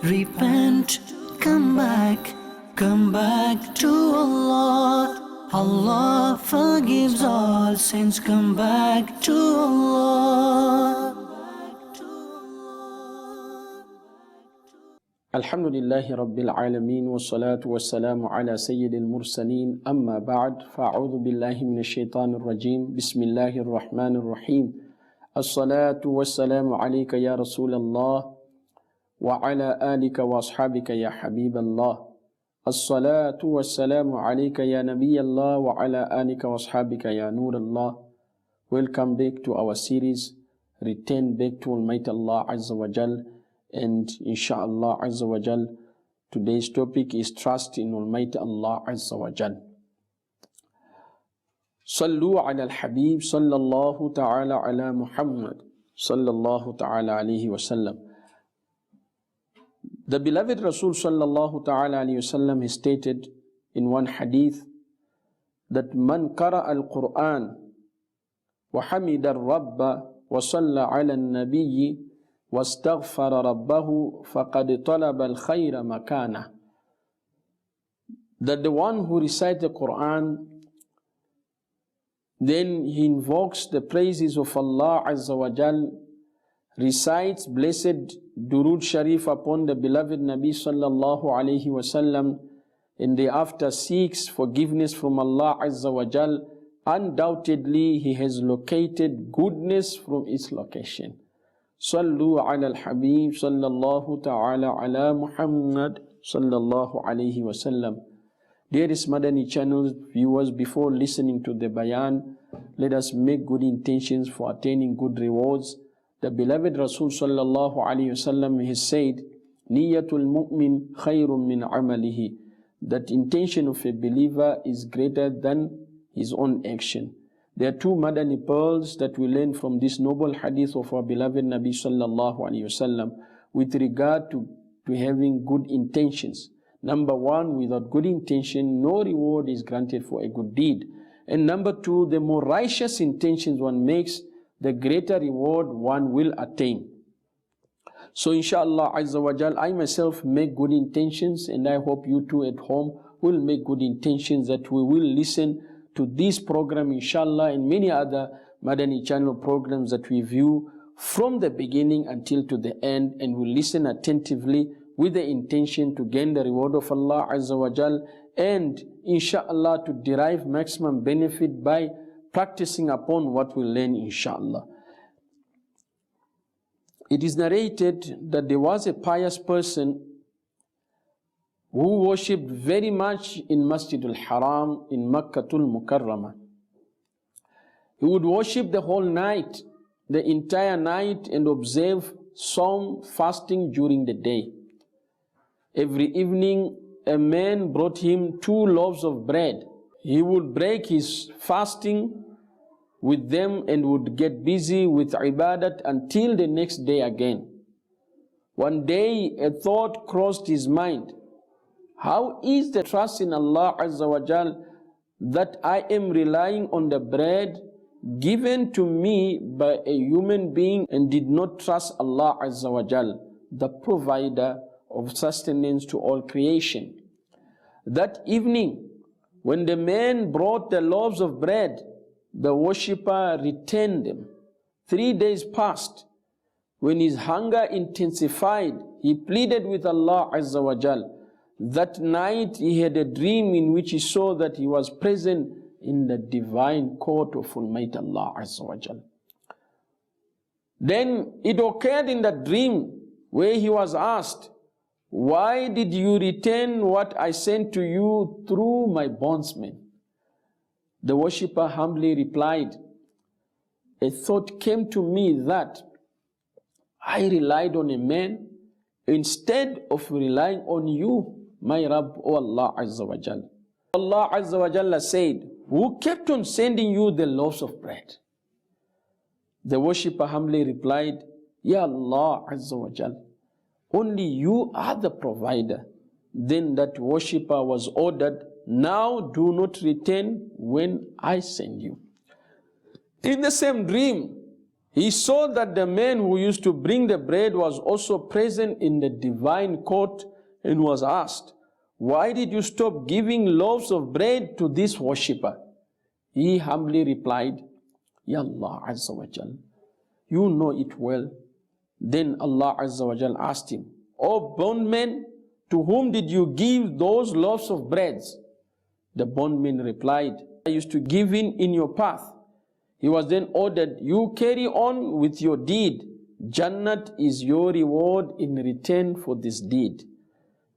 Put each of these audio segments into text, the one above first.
Repent, come back to Allah. Allah forgives all sins, come back to Allah. Alhamdulillahi Rabbil Alameen wa salatu wa salamu ala Sayyidil Mursaleen amma ba'd fa'udhu billahi minash shaitanir rajim bismillahir rahmanir rahim as-salatu wa salamu alayka ya Rasulallah wa ala alika wa ashabika ya Habiballah as-salatu wa salamu alayka ya Nabiyallah wa ala alika wa ashabika ya Nurallah. Welcome back to our series Return Back to Almighty Allah Azza wa Jal. And inshallah Azza wa Jal, today's topic is trust in Almighty Allah Azza wa Jal. Sallu ala al-Habib sallallahu ta'ala ala Muhammad sallallahu ta'ala alayhi wa sallam. The beloved Rasul sallallahu ta'ala alayhi wa sallam has stated in one hadith that man qara al-Quran wa hamida al-Rabba wa salla ala al-Nabiyyi واستغفر ربه فقد طلب الخير مكانه. That the one who recites the Quran, then he invokes the praises of Allah Azza wa Jal, recites blessed Durud Sharif upon the beloved Nabi sallallahu alayhi wa sallam, and thereafter seeks forgiveness from Allah Azza wa Jal, undoubtedly he has located goodness from its location. Sallu ala al-Habib sallallahu ta'ala ala Muhammad sallallahu alayhi wa sallam. Dearest Madani Channel viewers, before listening to the Bayan, let us make good intentions for attaining good rewards. The beloved Rasul sallallahu alayhi wa sallam has said, Niyatul mu'min khayrun min amalihi. That intention of a believer is greater than his own action. There are two Madani pearls that we learn from this noble hadith of our beloved Nabi sallallahu alayhi wasallam with regard to having good intentions. Number one, without good intention, no reward is granted for a good deed. And number two, the more righteous intentions one makes, the greater reward one will attain. So inshallah Azza wa Jal, I myself make good intentions, and I hope you too at home will make good intentions that we will listen to this program inshallah and many other Madani Channel programs that we view from the beginning until to the end, and we listen attentively with the intention to gain the reward of Allah Azza wa Jal, and inshallah to derive maximum benefit by practicing upon what we learn inshallah. It is narrated that there was a pious person who worshipped very much in Masjid al-Haram in Makkatul Mukarramah. He would worship the whole night, the entire night, and observe some fasting during the day. Every evening, a man brought him 2 loaves of bread. He would break his fasting with them and would get busy with ibadat until the next day again. One day, a thought crossed his mind. How is the trust in Allah Azza wa Jal that I am relying on the bread given to me by a human being and did not trust Allah Azza wa Jal, the provider of sustenance to all creation? That evening, when the man brought the loaves of bread, the worshipper returned them. 3 days passed. When his hunger intensified, he pleaded with Allah Azza wa Jal. That night he had a dream in which he saw that he was present in the divine court of Almighty Allah Azza wa Jal. Then it occurred in that dream where he was asked, why did you return what I sent to you through my bondsmen? The worshipper humbly replied, a thought came to me that I relied on a man instead of relying on you, my Rabb, O Allah Azza wa Jal. Allah Azza wa Jalla said, who kept on sending you the loaves of bread? The worshipper humbly replied, Ya Allah Azza wa Jal, only you are the provider. Then that worshipper was ordered, now do not return when I send you. In the same dream, He saw that the man who used to bring the bread was also present in the divine court and was asked, "Why did you stop giving loaves of bread to this worshipper?" He humbly replied, "Ya Allah Azza wa Jal, you know it well." Then Allah Azza wa Jal asked him, "O bondman, to whom did you give those loaves of bread?" The bondman replied, "I used to give in your path." He was then ordered, "You carry on with your deed. Jannat is your reward in return for this deed."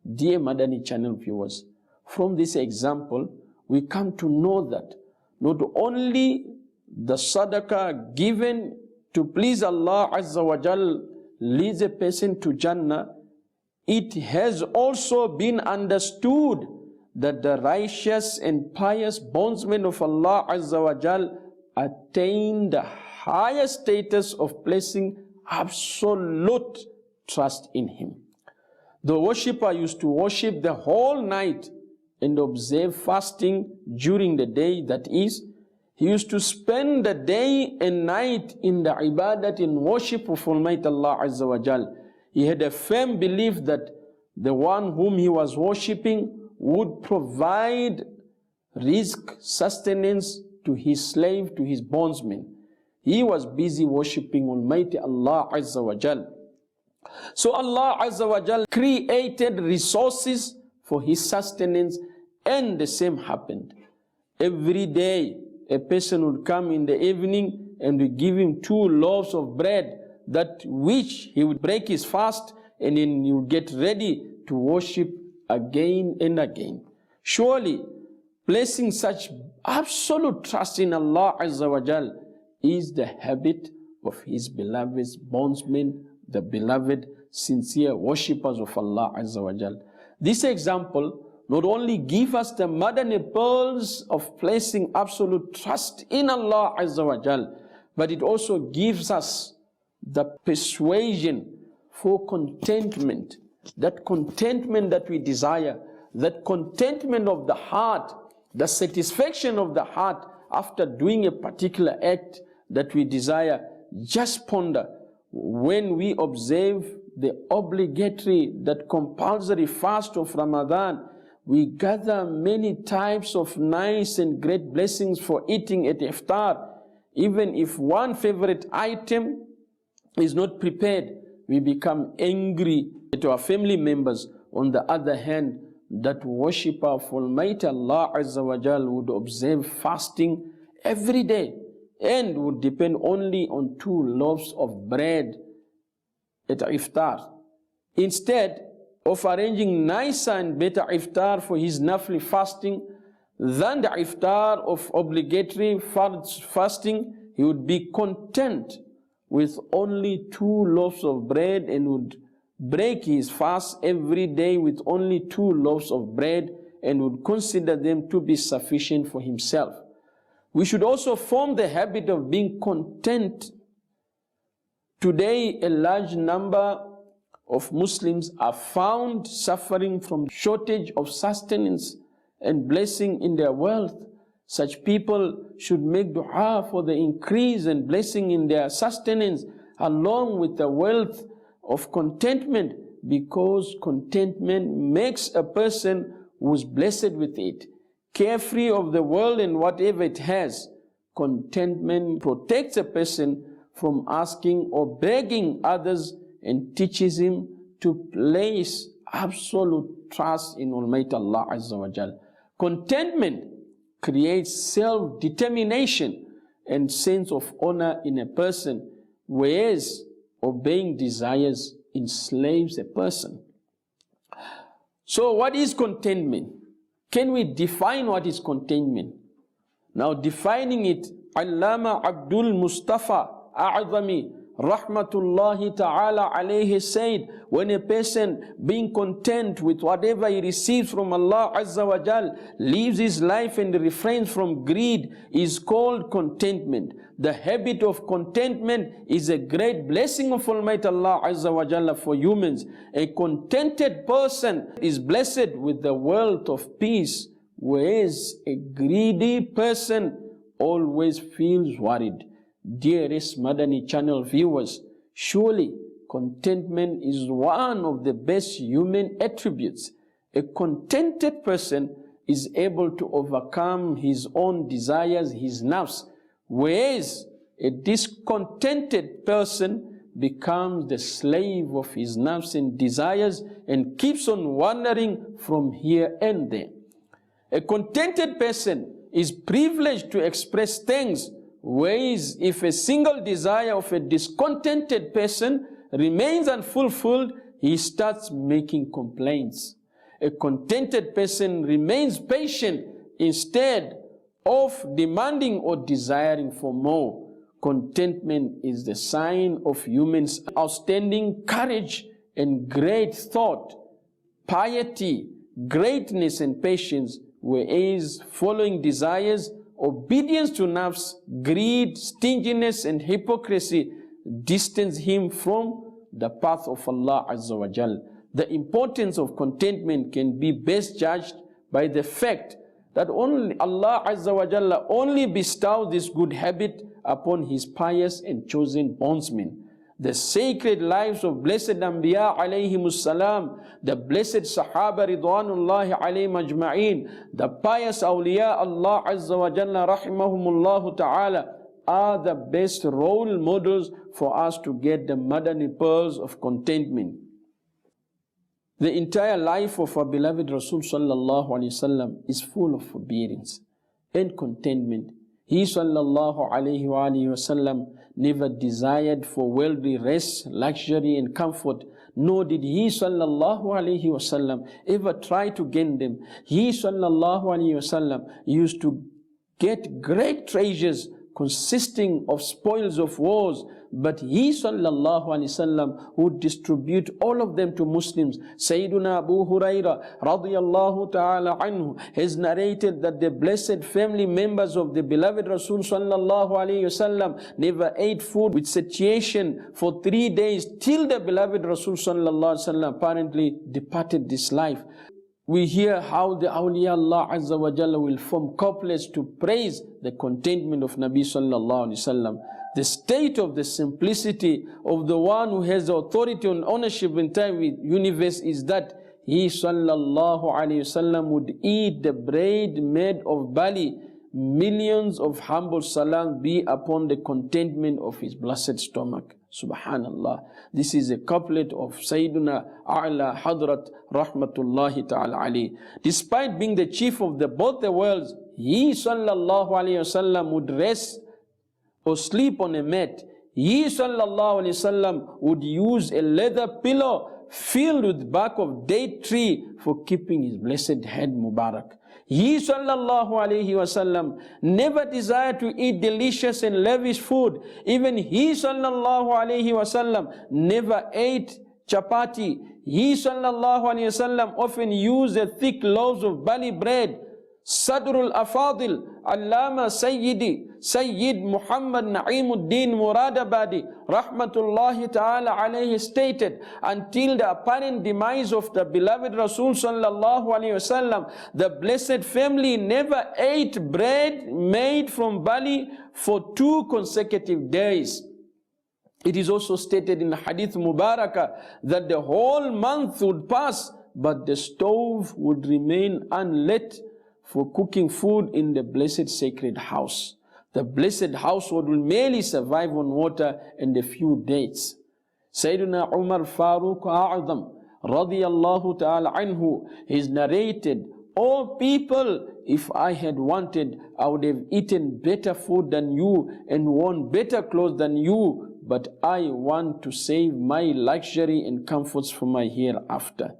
Dear Madani Channel viewers, from this example, we come to know that not only the sadaqah given to please Allah Azza wa Jal leads a person to Jannah, it has also been understood that the righteous and pious bondsmen of Allah Azza wa Jal attain the highest status of placing absolute trust in Him. The worshipper used to worship the whole night and observe fasting during the day. That is, he used to spend the day and night in the ibadat, in worship of Almighty Allah Azza wa Jal. He had a firm belief that the one whom he was worshipping would provide rizq, sustenance to his slave, to his bondsman. He was busy worshipping Almighty Allah Azza wa Jal. So Allah Azza wa Jal created resources for his sustenance, and the same happened. Every day a person would come in the evening and we give him 2 loaves of bread, that which he would break his fast, and then he would get ready to worship again and again. Surely placing such absolute trust in Allah Azza wa Jal is the habit of his beloved bondsmen, the beloved sincere worshippers of Allah Azza wa Jal. This example not only gives us the Madani pearls of placing absolute trust in Allah Azza wa Jal, but it also gives us the persuasion for contentment, that contentment that we desire, that contentment of the heart, the satisfaction of the heart after doing a particular act that we desire. Just ponder, when we observe the obligatory, that compulsory fast of Ramadan, we gather many types of nice and great blessings for eating at iftar. Even if one favorite item is not prepared, we become angry at our family members. On the other hand, that worshipper of Almighty Allah Azza wa Jal would observe fasting every day and would depend only on 2 loaves of bread at iftar, instead of arranging nicer and better iftar for his nafli fasting than the iftar of obligatory fasting. He would be content with only 2 loaves of bread and would break his fast every day with only 2 loaves of bread and would consider them to be sufficient for himself. We should also form the habit of being content. Today, a large number of Muslims are found suffering from shortage of sustenance and blessing in their wealth. Such people should make dua for the increase and blessing in their sustenance along with the wealth of contentment, because contentment makes a person who is blessed with it carefree of the world and whatever it has. Contentment protects a person from asking or begging others and teaches him to place absolute trust in Almighty Allah Azza wa Jal. Contentment creates self-determination and sense of honor in a person, whereas obeying desires enslaves a person. So what is contentment? Can we define what is contentment? Now, defining it, Allama Abdul Mustafa A'zami Rahmatullahi Ta'ala alayhi said, when a person being content with whatever he receives from Allah Azza wa Jal, lives his life and refrains from greed, is called contentment. The habit of contentment is a great blessing of Almighty Allah Azza wa Jalla for humans. A contented person is blessed with the wealth of peace, whereas a greedy person always feels worried. Dearest Madani Channel viewers, surely contentment is one of the best human attributes. A contented person is able to overcome his own desires, his nafs, whereas a discontented person becomes the slave of his nafs and desires and keeps on wandering from here and there. A contented person is privileged to express thanks, whereas if a single desire of a discontented person remains unfulfilled, he starts making complaints. A contented person remains patient instead of demanding or desiring for more. Contentment is the sign of humans' outstanding courage and great thought, piety, greatness and patience, whereas following desires, obedience to nafs, greed, stinginess and hypocrisy distance him from the path of Allah Azza wa Jal. The importance of contentment can be best judged by the fact that only Allah Azza wa Jalla only bestows this good habit upon His pious and chosen bondsmen. The sacred lives of blessed Anbiya alayhimus salam, the blessed Sahaba ridwanullahi alayhim ajma'een, the pious awliya Allah Azza wa Jalla rahimahumullahu ta'ala are the best role models for us to get the Madani pearls of contentment. The entire life of our beloved Rasul sallallahu alayhi wasallam is full of forbearance and contentment. He sallallahu alayhi wasallam never desired for worldly rest, luxury and comfort, nor did he sallallahu alayhi wasallam ever try to gain them. He sallallahu alayhi wasallam used to get great treasures consisting of spoils of wars, but he sallallahu alaihi wasallam would distribute all of them to Muslims. Sayyiduna Abu Huraira radiyallahu ta'ala anhu has narrated that the blessed family members of the beloved Rasul sallallahu alaihi wasallam never ate food with satiation for 3 days till the beloved Rasul sallallahu alaihi wasallam apparently departed this life. We hear how the awliya Allah Azza wa Jalla will form couplets to praise the contentment of Nabi sallallahu alaihi wasallam. The state of the simplicity of the one who has the authority and ownership in time universe is that he sallallahu alaihi wasallam would eat the bread made of barley. Millions of humble salam be upon the contentment of his blessed stomach. Subhanallah. This is a couplet of Sayyiduna A'la Hadrat Rahmatullahi Ta'ala Ali. Despite being the chief of both the worlds, he sallallahu alayhi wasallam would rest or sleep on a mat. He sallallahu alayhi wasallam would use a leather pillow filled with bark of date tree for keeping his blessed head Mubarak. He sallallahu alayhi wasallam never desired to eat delicious and lavish food. Even he sallallahu alayhi wasallam never ate chapati. He sallallahu alayhi wasallam often used the thick loaves of barley bread. Sadrul Afadil, Allama Sayyid Muhammad Na'imuddin Muradabadi, Rahmatullahi Ta'ala alayhi stated, until the apparent demise of the beloved Rasul sallallahu alayhi wasallam, the blessed family never ate bread made from barley for 2 consecutive days. It is also stated in the Hadith Mubarakah that the whole month would pass, but the stove would remain unlit for cooking food in the blessed sacred house. The blessed household will merely survive on water and a few dates. Sayyidina Umar Farooq A'adham radiyallahu ta'ala anhu is narrated, "O people, if I had wanted, I would have eaten better food than you and worn better clothes than you, but I want to save my luxury and comforts for my hereafter."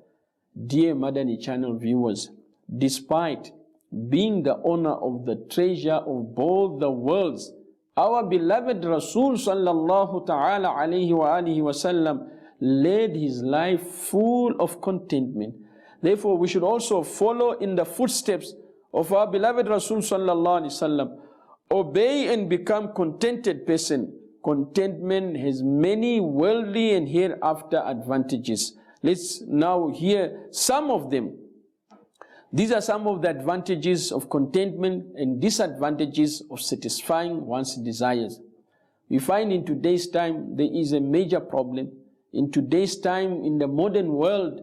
Dear Madani Channel viewers, despite being the owner of the treasure of both the worlds, our beloved Rasul sallallahu ta'ala alayhi wa alihi wasallam led his life full of contentment. Therefore, we should also follow in the footsteps of our beloved Rasul sallallahu alayhi wasallam. Obey and become contented person. Contentment has many worldly and hereafter advantages. Let's now hear some of them. These are some of the advantages of contentment and disadvantages of satisfying one's desires. We find in today's time there is a major problem. In today's time, in the modern world,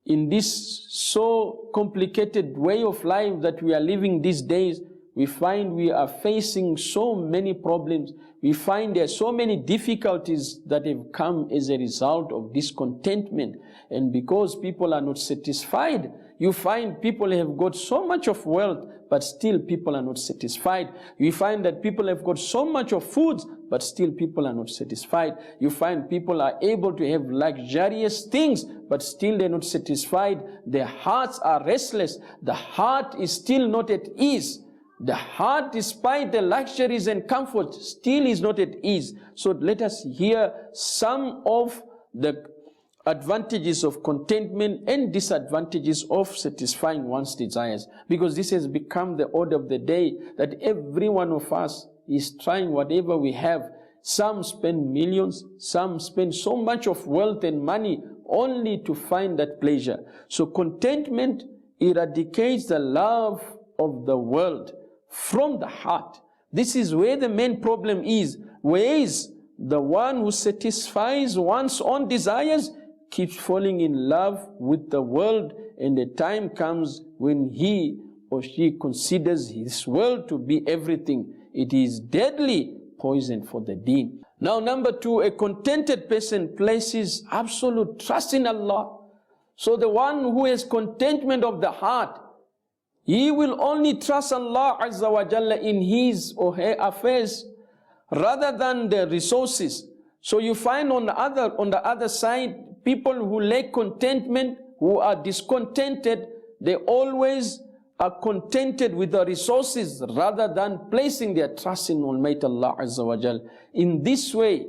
in this so complicated way of life that we are living these days, we find we are facing so many problems. We find there are so many difficulties that have come as a result of discontentment. And because people are not satisfied, you find people have got so much of wealth, but still people are not satisfied. You find that people have got so much of foods, but still people are not satisfied. You find people are able to have luxurious things, but still they're not satisfied. Their hearts are restless. The heart is still not at ease. The heart, despite the luxuries and comfort, still is not at ease. So let us hear some of the advantages of contentment and disadvantages of satisfying one's desires. Because this has become the order of the day, that every one of us is trying whatever we have. Some spend millions, some spend so much of wealth and money only to find that pleasure. So contentment eradicates the love of the world from the heart. This is where the main problem is. Where is the one who satisfies one's own desires keeps falling in love with the world, and the time comes when he or she considers his world to be everything. It is deadly poison for the deen. Now, number two, a contented person places absolute trust in Allah. So the one who has contentment of the heart, he will only trust Allah Azza wa Jalla in his or her affairs rather than the resources. So you find on the other side, people who lack contentment, who are discontented, they always are contented with the resources rather than placing their trust in Almighty Allah Azza wa Jal. In this way,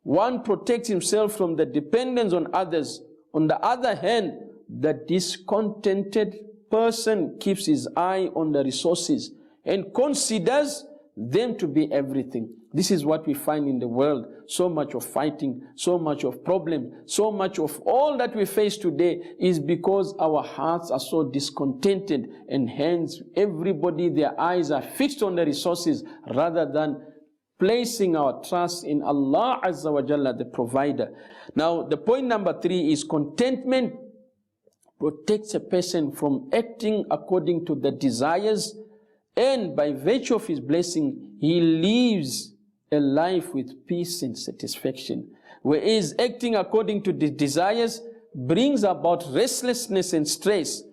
one protects himself from the dependence on others. On the other hand, the discontented person keeps his eye on the resources and considers them to be everything. This is what we find in the world. So much of fighting, so much of problem, so much of all that we face today is because our hearts are so discontented, and hence everybody, their eyes are fixed on the resources rather than placing our trust in Allah Azza wa Jalla, the provider. Now, the point number three is contentment protects a person from acting according to the desires, and by virtue of his blessing, he lives a life with peace and satisfaction. Whereas acting according to the desires brings about restlessness and stress.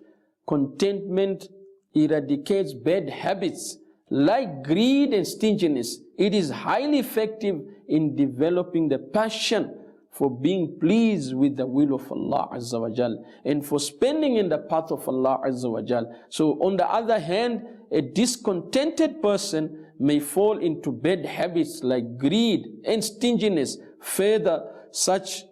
Contentment eradicates bad habits like greed and stinginess. It is highly effective in developing the passion for being pleased with the will of Allah Azza wa Jal and for spending in the path of Allah Azza wa Jal. So on the other hand, a discontented person may fall into bad habits like greed and stinginess. Further, such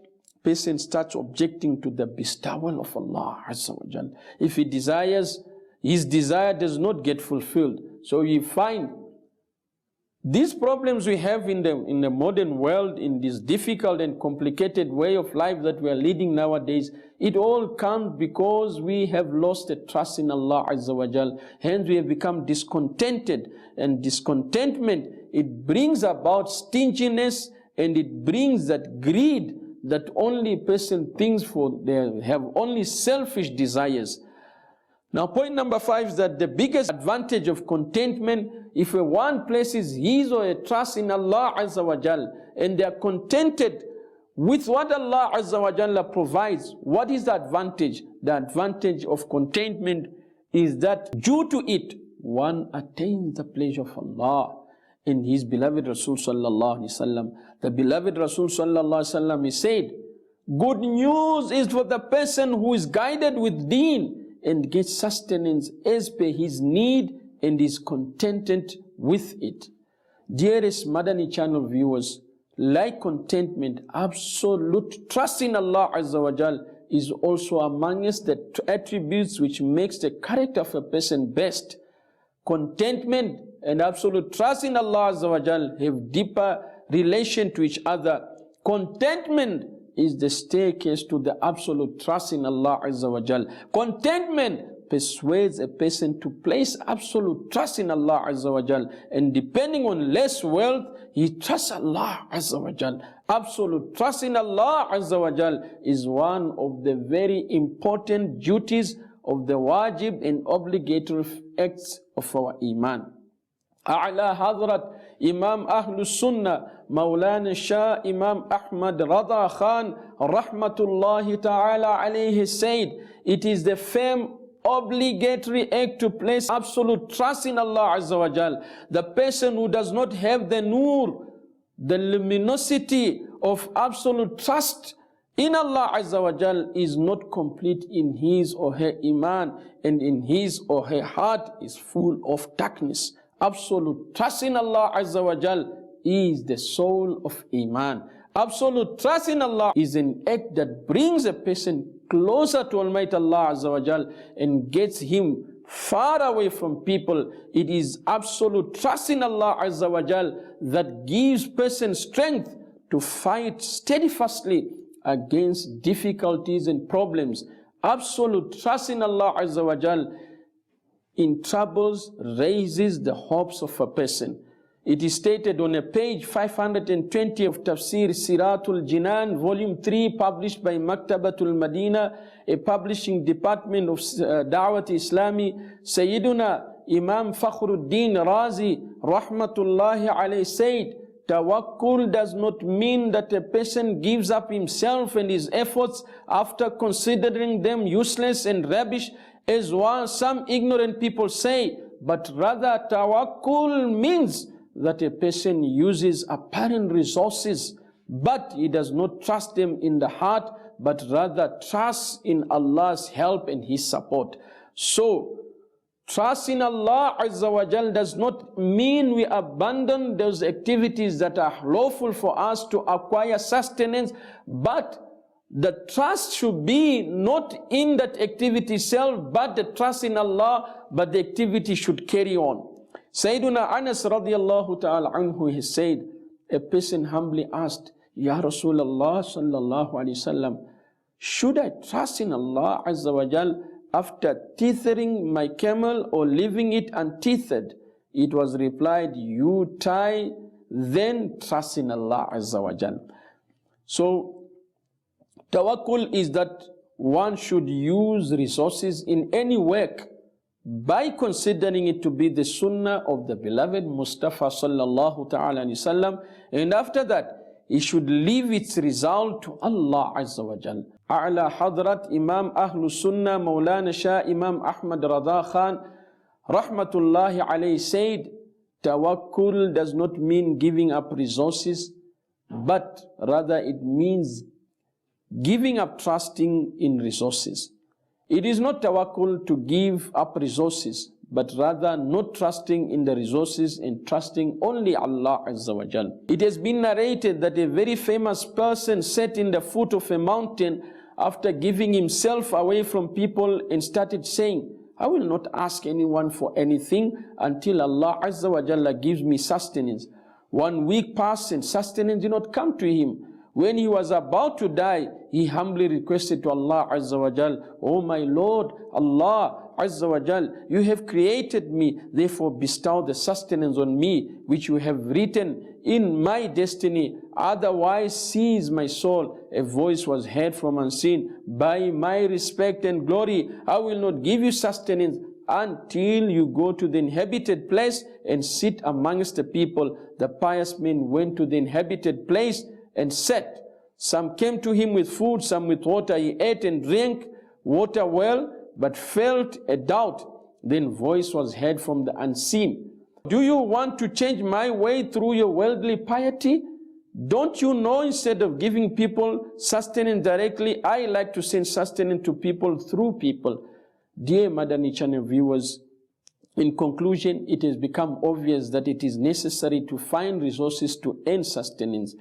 person starts objecting to the bestowal of Allah Azza wa Jal. If he desires, his desire does not get fulfilled. So you find these problems we have in the modern world, in this difficult and complicated way of life that we are leading nowadays, it all comes because we have lost the trust in Allah Azza wa Jal. Hence we have become discontented, and discontentment, it brings about stinginess, and it brings that greed that only person thinks for. They have only selfish desires. Now, point number five is that the biggest advantage of contentment, if one places his or her trust in Allah Azza wa Jal, and they are contented with what Allah Azza wa Jalla provides, what is the advantage? The advantage of contentment is that due to it, one attains the pleasure of Allah in his beloved Rasul Sallallahu Alaihi Wasallam. The beloved Rasul Sallallahu Alaihi Wasallam, he said, good news is for the person who is guided with deen and gets sustenance as per his need and is contented with it. Dearest Madani Channel viewers, like contentment, absolute trust in Allah Azza wa Jal is also amongst the attributes which makes the character of a person best. Contentment and absolute trust in Allah Azza wa Jal have deeper relation to each other. Contentment is the staircase to the absolute trust in Allah Azza wa Jal. Contentment persuades a person to place absolute trust in Allah Azza wa Jal. And depending on less wealth, he trusts Allah Azza wa Jal. Absolute trust in Allah Azza wa Jal is one of the very important duties of the wajib and obligatory acts of our iman. A'la Hadrat Imam Ahlus Sunnah Maulana Shah Imam Ahmad Rada Khan Rahmatullahi Ta'ala alayhi said, it is the firm obligatory act to place absolute trust in Allah Azza wa Jal. The person who does not have the nur, the luminosity of absolute trust in Allah Azza wa Jal, is not complete in his or her iman, and in his or her heart is full of darkness. Absolute trust in Allah Azza wa Jal is the soul of iman. Absolute trust in Allah is an act that brings a person closer to Almighty Allah Azza wa Jal and gets him far away from people. It is absolute trust in Allah Azza wa Jal that gives person strength to fight steadfastly against difficulties and problems. Absolute trust in Allah Azza wa Jal in troubles raises the hopes of a person. It is stated on a page 520 of Tafsir Siratul Jinan, volume 3, published by Maktabatul Madina, a publishing department of Da'wat Islami. Sayyiduna Imam Fakhruddin Razi Rahmatullahi alayhi said, Tawakkul does not mean that a person gives up himself and his efforts after considering them useless and rubbish, as some ignorant people say, but rather tawakkul means that a person uses apparent resources, but he does not trust them in the heart, but rather trusts in Allah's help and His support. So, trust in Allah Azza wa Jal does not mean we abandon those activities that are lawful for us to acquire sustenance, but the trust should be not in that activity itself, but the trust in Allah, but the activity should carry on. Sayyiduna Anas radiallahu ta'ala anhu, he said, a person humbly asked, Ya Rasulullah sallallahu alayhi wasallam, should I trust in Allah Azza wa Jal after tethering my camel or leaving it untethered? It was replied, you tie, then trust in Allah Azza wa Jal. So, tawakkul is that one should use resources in any work by considering it to be the sunnah of the beloved Mustafa sallallahu ta'ala alayhi wasallam, and after that he should leave its result to Allah Azza wa Jal. A'la Hadrat Imam Ahlus Sunnah Maulana Shah Imam Ahmad Rada Khan Rahmatullahi alayhi said, tawakkul does not mean giving up resources, but rather it means giving up trusting in resources. It is not tawakkul to give up resources, but rather not trusting in the resources and trusting only Allah Azza wa Jal. It has been narrated that a very famous person sat in the foot of a mountain after giving himself away from people and started saying, I will not ask anyone for anything until Allah Azza wa Jalla gives me sustenance. 1 week passed and sustenance did not come to him. When he was about to die, he humbly requested to Allah Azza wa Jal, O my Lord, Allah Azza wa Jal, you have created me, therefore bestow the sustenance on me, which you have written in my destiny, otherwise seize my soul. A voice was heard from unseen, by my respect and glory, I will not give you sustenance until you go to the inhabited place and sit amongst the people. The pious men went to the inhabited place and sat. Some came to him with food, some with water. He ate and drank water well, but felt a doubt. Then voice was heard from the unseen. Do you want to change my way through your worldly piety? Don't you know, instead of giving people sustenance directly, I like to send sustenance to people through people. Dear Madani Channel viewers, in conclusion, it has become obvious that it is necessary to find resources to earn sustenance.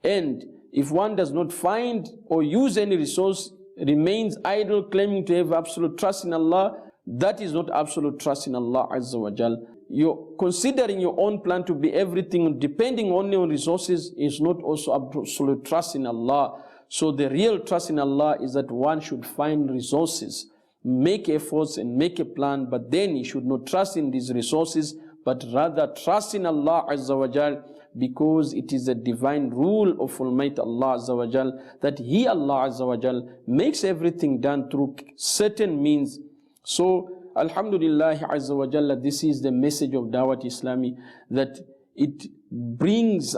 And if one does not find or use any resource, remains idle, claiming to have absolute trust in Allah, that is not absolute trust in Allah Azza wa Jal. You're considering your own plan to be everything, depending only on resources, is not also absolute trust in Allah. So the real trust in Allah is that one should find resources. make efforts and make a plan, but then he should not trust in these resources, but rather trust in Allah Azza wa Jal, because it is a divine rule of Almighty Allah Azza wa Jal that He, Allah Azza wa Jal, makes everything done through certain means. So, Alhamdulillah Azza wa Jalla, this is the message of Dawat Islami, that it brings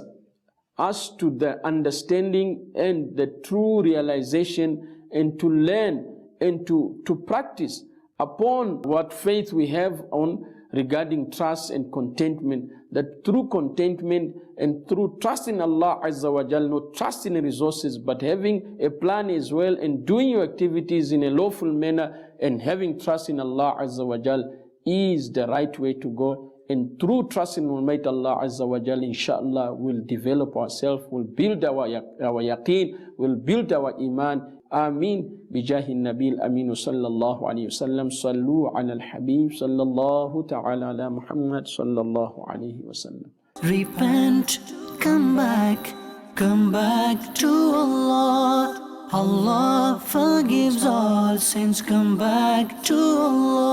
us to the understanding and the true realization, and to learn and to practice upon what faith we have on regarding trust and contentment, that through contentment and through trust in Allah Azza wa Jal, not trust in resources, but having a plan as well, and doing your activities in a lawful manner, and having trust in Allah Azza wa Jal is the right way to go. And through trust in Almighty Allah Azza wa Jal, inshallah, we'll develop ourselves, we'll build our yaqeen, we'll build our iman. Ameen. Bijahi Nabil Aminu sallallahu alayhi wa sallam. Sallu ala al-Habib sallallahu ta'ala ala Muhammad sallallahu alayhi wa sallam. Repent, come back to Allah. Allah forgives all sins, come back to Allah.